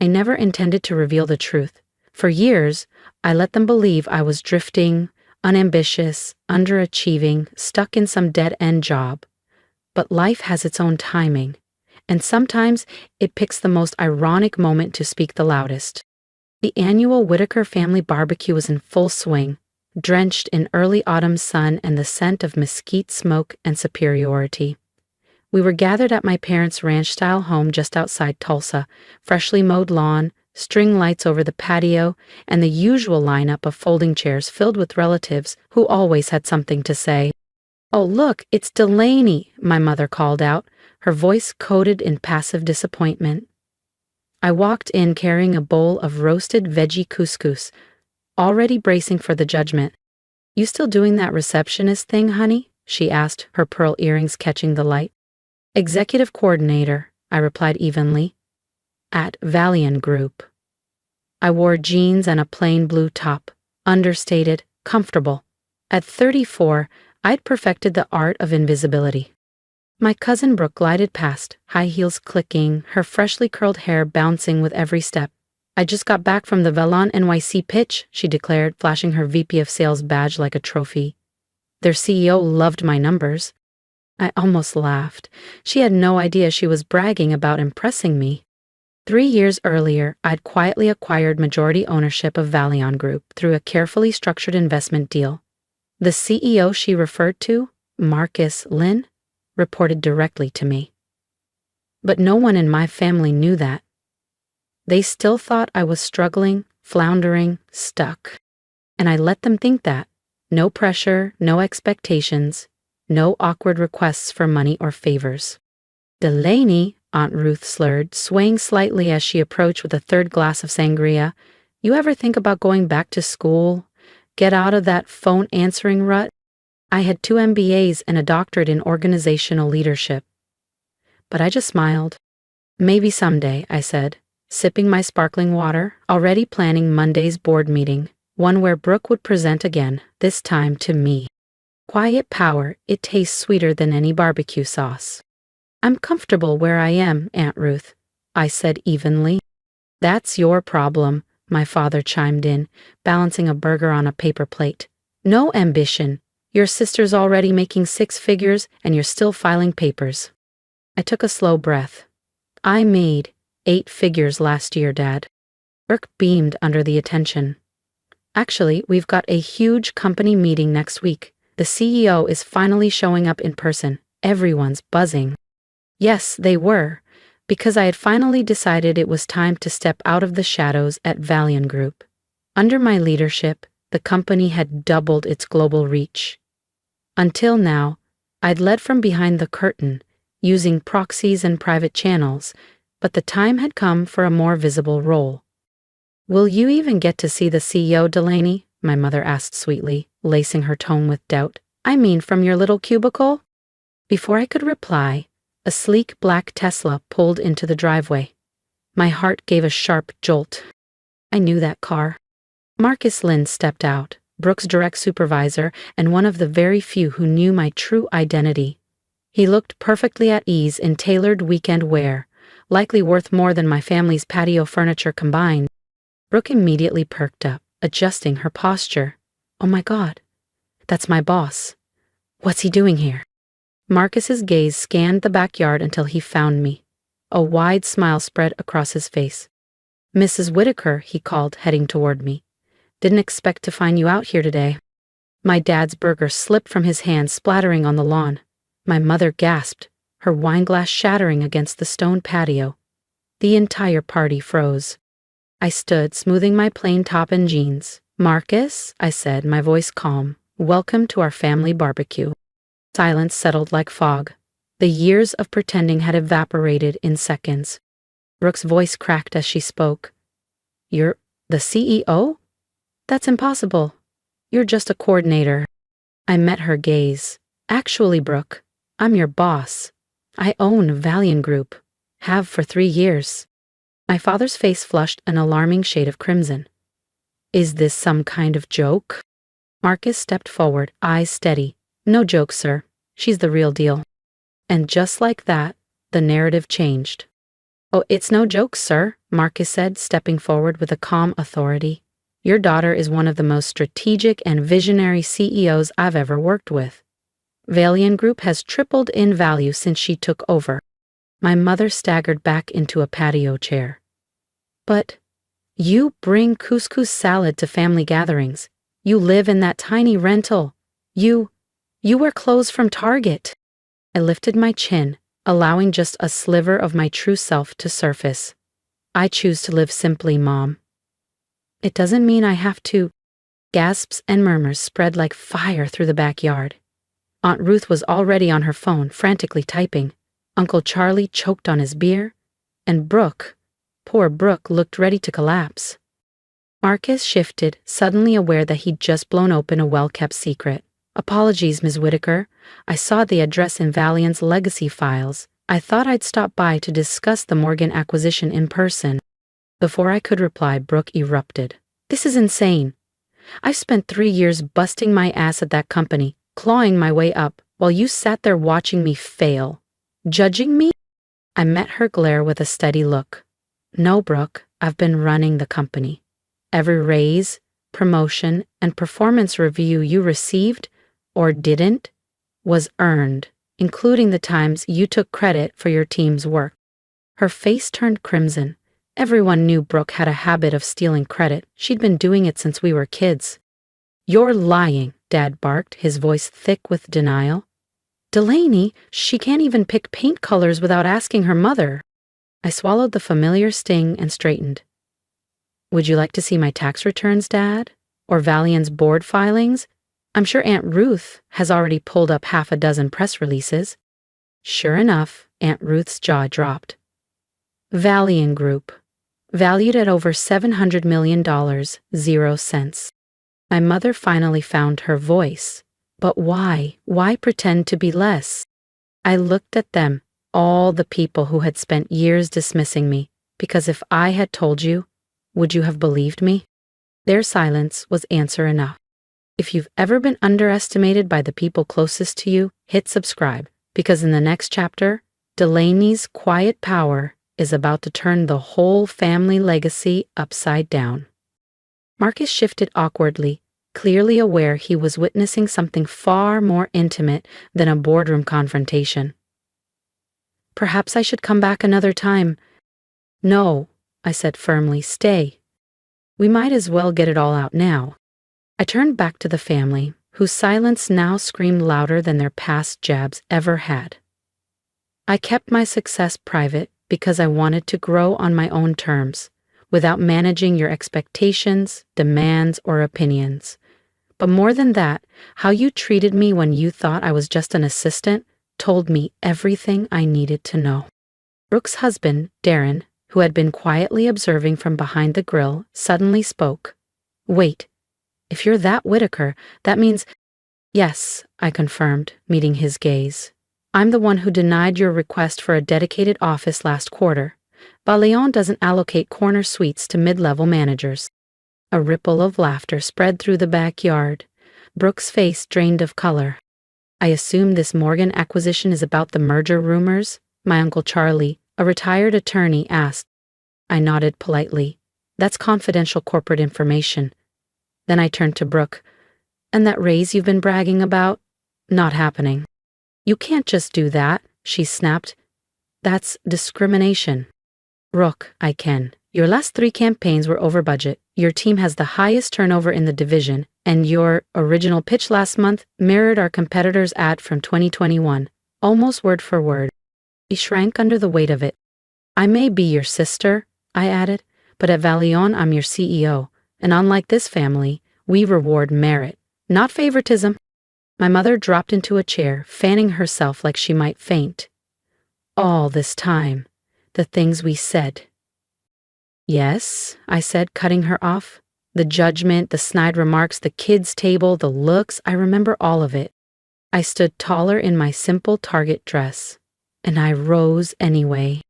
I never intended to reveal the truth. For years, I let them believe I was drifting, unambitious, underachieving, stuck in some dead-end job. But life has its own timing, and sometimes it picks the most ironic moment to speak the loudest. The annual Whitaker family barbecue was in full swing, drenched in early autumn sun and the scent of mesquite smoke and superiority. We were gathered at my parents' ranch-style home just outside Tulsa, freshly mowed lawn, string lights over the patio, and the usual lineup of folding chairs filled with relatives who always had something to say. "Oh, look, it's Delaney," my mother called out, her voice coated in passive disappointment. I walked in carrying a bowl of roasted veggie couscous, already bracing for the judgment. "You still doing that receptionist thing, honey?" she asked, her pearl earrings catching the light. "Executive coordinator," I replied evenly. "At Valiant Group." I wore jeans and a plain blue top, understated, comfortable. At 34, I'd perfected the art of invisibility. My cousin Brooke glided past, high heels clicking, her freshly curled hair bouncing with every step. "I just got back from the Velon NYC pitch," she declared, flashing her VP of Sales badge like a trophy. "Their CEO loved my numbers." I almost laughed. She had no idea she was bragging about impressing me. 3 years earlier, I'd quietly acquired majority ownership of Valiant Group through a carefully structured investment deal. The CEO she referred to, Marcus Lynn, reported directly to me. But no one in my family knew that. They still thought I was struggling, floundering, stuck. And I let them think that. No pressure, no expectations, no awkward requests for money or favors. "Delaney," Aunt Ruth slurred, swaying slightly as she approached with a third glass of sangria, "you ever think about going back to school? Get out of that phone answering rut?" I had 2 MBAs and a doctorate in organizational leadership. But I just smiled. "Maybe someday," I said, sipping my sparkling water, already planning Monday's board meeting, one where Brooke would present again, this time to me. Quiet power, it tastes sweeter than any barbecue sauce. "I'm comfortable where I am, Aunt Ruth," I said evenly. "That's your problem," my father chimed in, balancing a burger on a paper plate. "No ambition. Your sister's already making 6 figures and you're still filing papers." I took a slow breath. "I made 8 figures last year, Dad." Brooke beamed under the attention. "Actually, we've got a huge company meeting next week. The CEO is finally showing up in person. Everyone's buzzing." Yes, they were, because I had finally decided it was time to step out of the shadows at Valiant Group. Under my leadership, the company had doubled its global reach. Until now, I'd led from behind the curtain, using proxies and private channels, but the time had come for a more visible role. "Will you even get to see the CEO, Delaney?" my mother asked sweetly, lacing her tone with doubt. "I mean, from your little cubicle?" Before I could reply, a sleek black Tesla pulled into the driveway. My heart gave a sharp jolt. I knew that car. Marcus Lynn stepped out, Brooke's direct supervisor and one of the very few who knew my true identity. He looked perfectly at ease in tailored weekend wear, likely worth more than my family's patio furniture combined. Brooke immediately perked up, adjusting her posture. "Oh my God, that's my boss. What's he doing here?" Marcus's gaze scanned the backyard until he found me. A wide smile spread across his face. "Mrs. Whitaker," he called, heading toward me. "Didn't expect to find you out here today." My dad's burger slipped from his hand, splattering on the lawn. My mother gasped, her wineglass shattering against the stone patio. The entire party froze. I stood, smoothing my plain top and jeans. "Marcus," I said, my voice calm, "welcome to our family barbecue." Silence settled like fog. The years of pretending had evaporated in seconds. Brooke's voice cracked as she spoke. "You're the CEO? That's impossible. You're just a coordinator." I met her gaze. "Actually, Brooke, I'm your boss. I own Valiant Group. Have for 3 years." My father's face flushed an alarming shade of crimson. "Is this some kind of joke?" Marcus stepped forward, eyes steady. "No joke, sir. She's the real deal." And just like that, the narrative changed. Oh, it's no joke, sir, Marcus said, stepping forward with a calm authority. Your daughter is one of the most strategic and visionary CEOs I've ever worked with. Valiant Group has tripled in value since she took over. My mother staggered back into a patio chair. But you bring couscous salad to family gatherings. You live in that tiny rental. You wear clothes from Target. I lifted my chin, allowing just a sliver of my true self to surface. I choose to live simply, Mom. It doesn't mean I have to. Gasps and murmurs spread like fire through the backyard. Aunt Ruth was already on her phone, frantically typing. Uncle Charlie choked on his beer. And Brooke, poor Brooke, looked ready to collapse. Marcus shifted, suddenly aware that he'd just blown open a well-kept secret. Apologies, Ms. Whitaker. I saw the address in Valiant's legacy files. I thought I'd stop by to discuss the Morgan acquisition in person. Before I could reply, Brooke erupted. This is insane. I've spent 3 years busting my ass at that company, clawing my way up, while you sat there watching me fail. Judging me? I met her glare with a steady look. No, Brooke, I've been running the company. Every raise, promotion, and performance review you received, or didn't, was earned, including the times you took credit for your team's work. Her face turned crimson. Everyone knew Brooke had a habit of stealing credit. She'd been doing it since we were kids. You're lying, Dad barked, his voice thick with denial. Delaney, she can't even pick paint colors without asking her mother. I swallowed the familiar sting and straightened. Would you like to see my tax returns, Dad? Or Valiant's board filings? I'm sure Aunt Ruth has already pulled up 6 press releases. Sure enough, Aunt Ruth's jaw dropped. Valiant Group. Valued at over $700 million, 0 cents. My mother finally found her voice. But why? Why pretend to be less? I looked at them, all the people who had spent years dismissing me, because if I had told you, would you have believed me? Their silence was answer enough. If you've ever been underestimated by the people closest to you, hit subscribe, because in the next chapter, Delaney's quiet power is about to turn the whole family legacy upside down. Marcus shifted awkwardly, clearly aware he was witnessing something far more intimate than a boardroom confrontation. Perhaps I should come back another time. No, I said firmly, stay. We might as well get it all out now. I turned back to the family, whose silence now screamed louder than their past jabs ever had. I kept my success private because I wanted to grow on my own terms, without managing your expectations, demands, or opinions. But more than that, how you treated me when you thought I was just an assistant told me everything I needed to know. Brooke's husband, Darren, who had been quietly observing from behind the grill, suddenly spoke. Wait, if you're that Whitaker, that means— Yes, I confirmed, meeting his gaze. I'm the one who denied your request for a dedicated office last quarter. Valiant doesn't allocate corner suites to mid-level managers. A ripple of laughter spread through the backyard. Brooke's face drained of color. I assume this Morgan acquisition is about the merger rumors? My Uncle Charlie, a retired attorney, asked. I nodded politely. That's confidential corporate information. Then I turned to Brooke. And that raise you've been bragging about? Not happening. You can't just do that, she snapped. That's discrimination. Brooke, I can. Your last 3 campaigns were over budget. Your team has the highest turnover in the division, and your original pitch last month mirrored our competitor's ad from 2021, almost word for word. He shrank under the weight of it. I may be your sister, I added, but at Valiant I'm your CEO, and unlike this family, we reward merit, not favoritism. My mother dropped into a chair, fanning herself like she might faint. All this time, the things we said. Yes, I said, cutting her off. The judgment, the snide remarks, the kids' table, the looks, I remember all of it. I stood taller in my simple Target dress, and I rose anyway.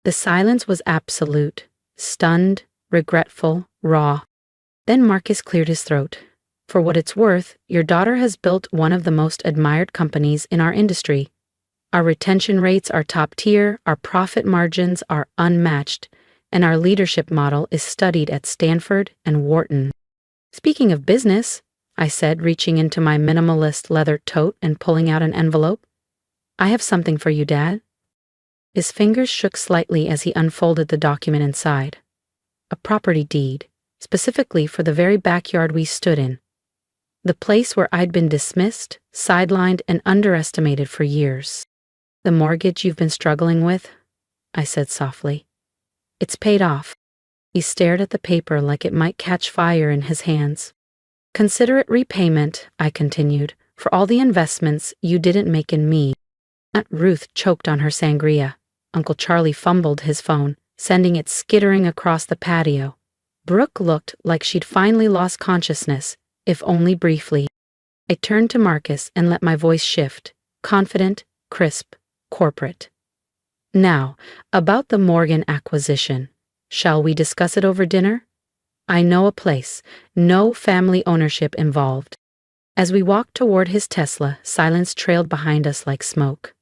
The silence was absolute, stunned, regretful, raw. Then Marcus cleared his throat. For what it's worth, your daughter has built one of the most admired companies in our industry. Our retention rates are top tier, our profit margins are unmatched, and our leadership model is studied at Stanford and Wharton. Speaking of business, I said, reaching into my minimalist leather tote and pulling out an envelope, I have something for you, Dad. His fingers shook slightly as he unfolded the document inside. A property deed, specifically for the very backyard we stood in. The place where I'd been dismissed, sidelined, and underestimated for years. The mortgage you've been struggling with? I said softly. It's paid off. He stared at the paper like it might catch fire in his hands. Consider it repayment, I continued, for all the investments you didn't make in me. Aunt Ruth choked on her sangria. Uncle Charlie fumbled his phone, sending it skittering across the patio. Brooke looked like she'd finally lost consciousness, if only briefly. I turned to Marcus and let my voice shift, confident, crisp, corporate. Now, about the Morgan acquisition. Shall we discuss it over dinner? I know a place, no family ownership involved. As we walked toward his Tesla, silence trailed behind us like smoke.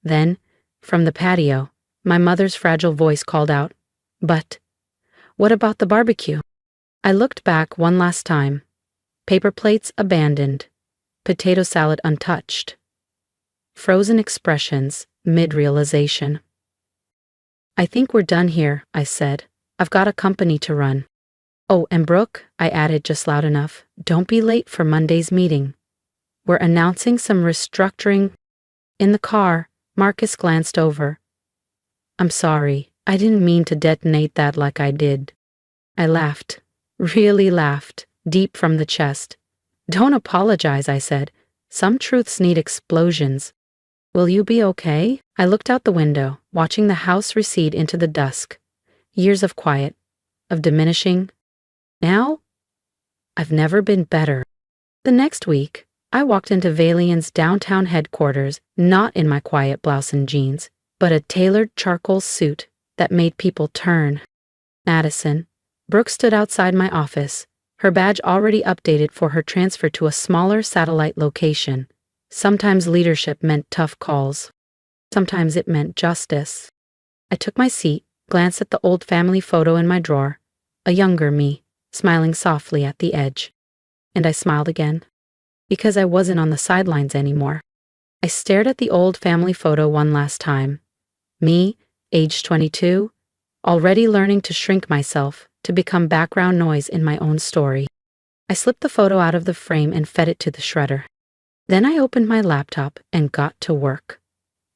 Then, from the patio, my mother's fragile voice called out, "But what about the barbecue?" I looked back one last time. Paper plates abandoned, potato salad untouched. Frozen expressions mid-realization. I think we're done here, I said. I've got a company to run. Oh, and Brooke, I added just loud enough, don't be late for Monday's meeting. We're announcing some restructuring. In the car, Marcus glanced over. I'm sorry, I didn't mean to detonate that like I did. I laughed, really laughed, deep from the chest. Don't apologize, I said. Some truths need explosions. Will you be okay? I looked out the window, watching the house recede into the dusk. Years of quiet, of diminishing. Now, I've never been better. The next week, I walked into Valian's downtown headquarters, not in my quiet blouse and jeans, but a tailored charcoal suit that made people turn. Madison. Brooke stood outside my office, her badge already updated for her transfer to a smaller satellite location. Sometimes leadership meant tough calls. Sometimes it meant justice. I took my seat, glanced at the old family photo in my drawer, a younger me, smiling softly at the edge. And I smiled again, because I wasn't on the sidelines anymore. I stared at the old family photo one last time. Me, age 22, already learning to shrink myself to become background noise in my own story. I slipped the photo out of the frame and fed it to the shredder. Then I opened my laptop and got to work.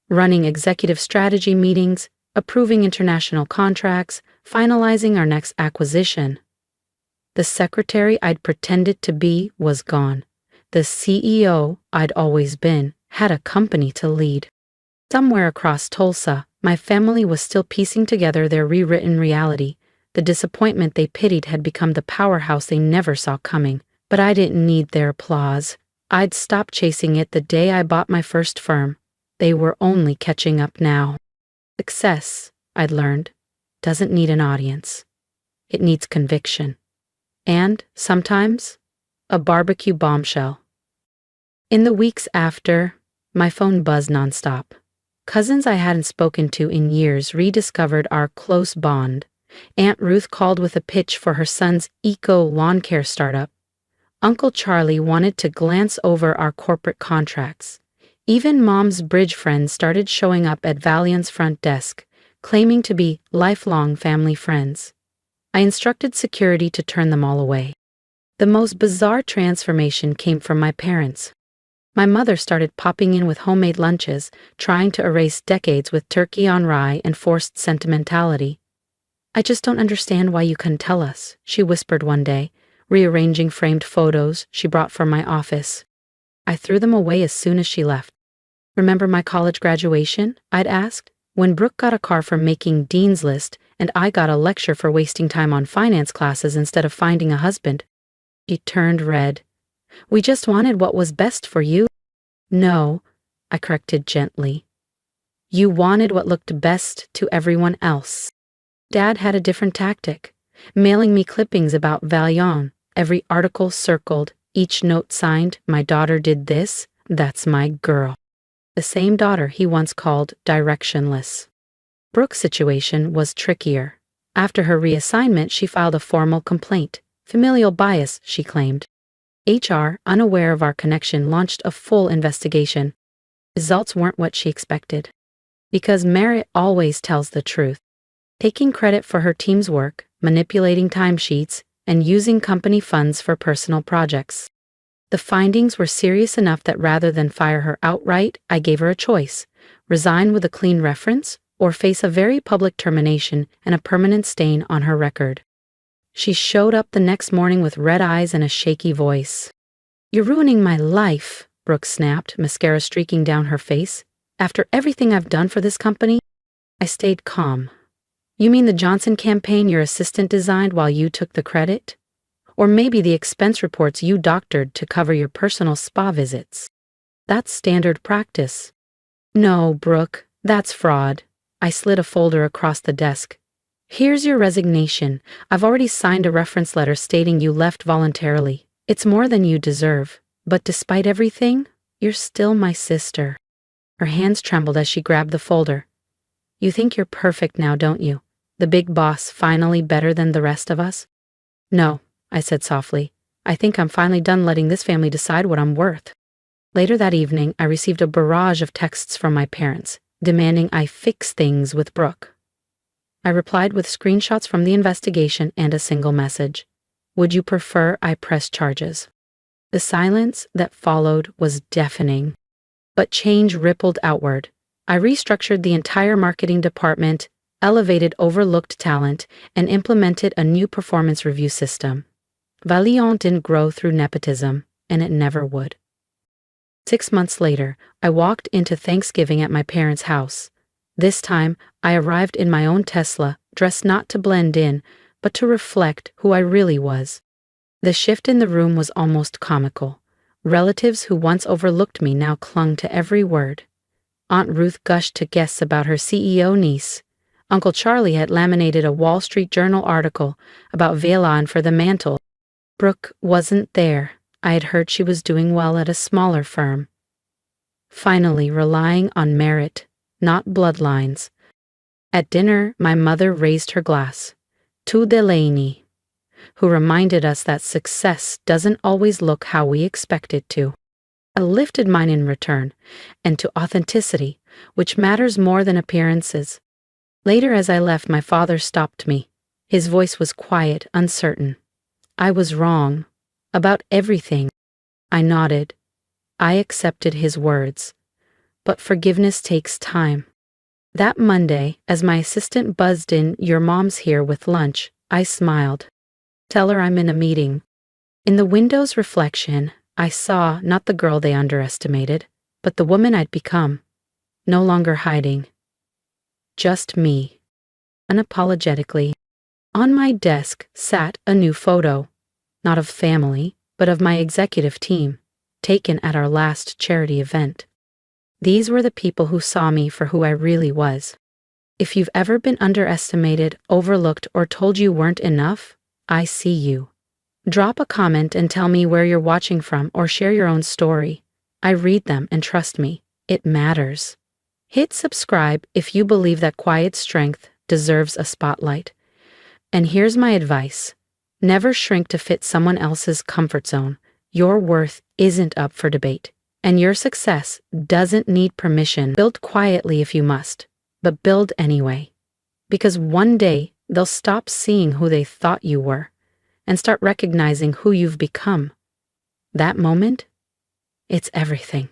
Running executive strategy meetings, approving international contracts, finalizing our next acquisition. The secretary I'd pretended to be was gone. The CEO I'd always been had a company to lead. Somewhere across Tulsa, my family was still piecing together their rewritten reality. The disappointment they pitied had become the powerhouse they never saw coming. But I didn't need their applause. I'd stopped chasing it the day I bought my first firm. They were only catching up now. Success, I'd learned, doesn't need an audience. It needs conviction. And, sometimes, a barbecue bombshell. In the weeks after, my phone buzzed nonstop. Cousins I hadn't spoken to in years rediscovered our close bond. Aunt Ruth called with a pitch for her son's eco-lawn care startup. Uncle Charlie wanted to glance over our corporate contracts. Even Mom's bridge friends started showing up at Valiant's front desk, claiming to be lifelong family friends. I instructed security to turn them all away. The most bizarre transformation came from my parents. My mother started popping in with homemade lunches, trying to erase decades with turkey on rye and forced sentimentality. I just don't understand why you couldn't tell us, she whispered one day, rearranging framed photos she brought from my office. I threw them away as soon as she left. Remember my college graduation? I'd asked. When Brooke got a car for making Dean's List and I got a lecture for wasting time on finance classes instead of finding a husband. She turned red. We just wanted what was best for you. No, I corrected gently. You wanted what looked best to everyone else. Dad had a different tactic, mailing me clippings about Valiant. Every article circled, each note signed, my daughter did this, that's my girl. the same daughter he once called directionless. Brooke's situation was trickier. After her reassignment, she filed a formal complaint. Familial bias, she claimed. HR, unaware of our connection, launched a full investigation. Results weren't what she expected. Because Merritt always tells the truth. Taking credit for her team's work, manipulating timesheets, and using company funds for personal projects. The findings were serious enough that rather than fire her outright, I gave her a choice: resign with a clean reference, or face a very public termination and a permanent stain on her record. She showed up the next morning with red eyes and a shaky voice. "You're ruining my life," Brooke snapped, mascara streaking down her face. "After everything I've done for this company?" I stayed calm. "You mean the Johnson campaign your assistant designed while you took the credit? Or maybe the expense reports you doctored to cover your personal spa visits? That's standard practice." "No, Brooke, that's fraud." I slid a folder across the desk. "Here's your resignation. I've already signed a reference letter stating you left voluntarily. It's more than you deserve. But despite everything, you're still my sister." Her hands trembled as she grabbed the folder. "You think you're perfect now, don't you? The big boss finally better than the rest of us?" "No," I said softly. "I think I'm finally done letting this family decide what I'm worth." Later that evening, I received a barrage of texts from my parents, demanding I fix things with Brooke. I replied with screenshots from the investigation and a single message: "Would you prefer I press charges?" The silence that followed was deafening. But change rippled outward. I restructured the entire marketing department, elevated overlooked talent, and implemented a new performance review system. Valiant didn't grow through nepotism, and it never would. 6 months later, I walked into Thanksgiving at my parents' house. This time, I arrived in my own Tesla, dressed not to blend in, but to reflect who I really was. The shift in the room was almost comical. Relatives who once overlooked me now clung to every word. Aunt Ruth gushed to guests about her CEO niece. Uncle Charlie had laminated a Wall Street Journal article about Velan for the mantle. Brooke wasn't there. I had heard she was doing well at a smaller firm. Finally, relying on merit, not bloodlines. At dinner, my mother raised her glass. To Delaney, who reminded us that success doesn't always look how we expect it to. I lifted mine in return, and to authenticity, which matters more than appearances. Later, as I left, my father stopped me. His voice was quiet, uncertain. I was wrong. About everything. I nodded. I accepted his words. But forgiveness takes time. That Monday, as my assistant buzzed in, "Your mom's here with lunch," I smiled. "Tell her I'm in a meeting." In the window's reflection, I saw not the girl they underestimated, but the woman I'd become. No longer hiding. Just me. Unapologetically. On my desk sat a new photo. Not of family, but of my executive team, taken at our last charity event. These were the people who saw me for who I really was. If you've ever been underestimated, overlooked, or told you weren't enough, I see you. Drop a comment and tell me where you're watching from, or share your own story. I read them, and trust me, it matters. Hit subscribe if you believe that quiet strength deserves a spotlight. And here's my advice. Never shrink to fit someone else's comfort zone. Your worth isn't up for debate, and your success doesn't need permission. Build quietly if you must, but build anyway. Because one day, they'll stop seeing who they thought you were and start recognizing who you've become. That moment, it's everything.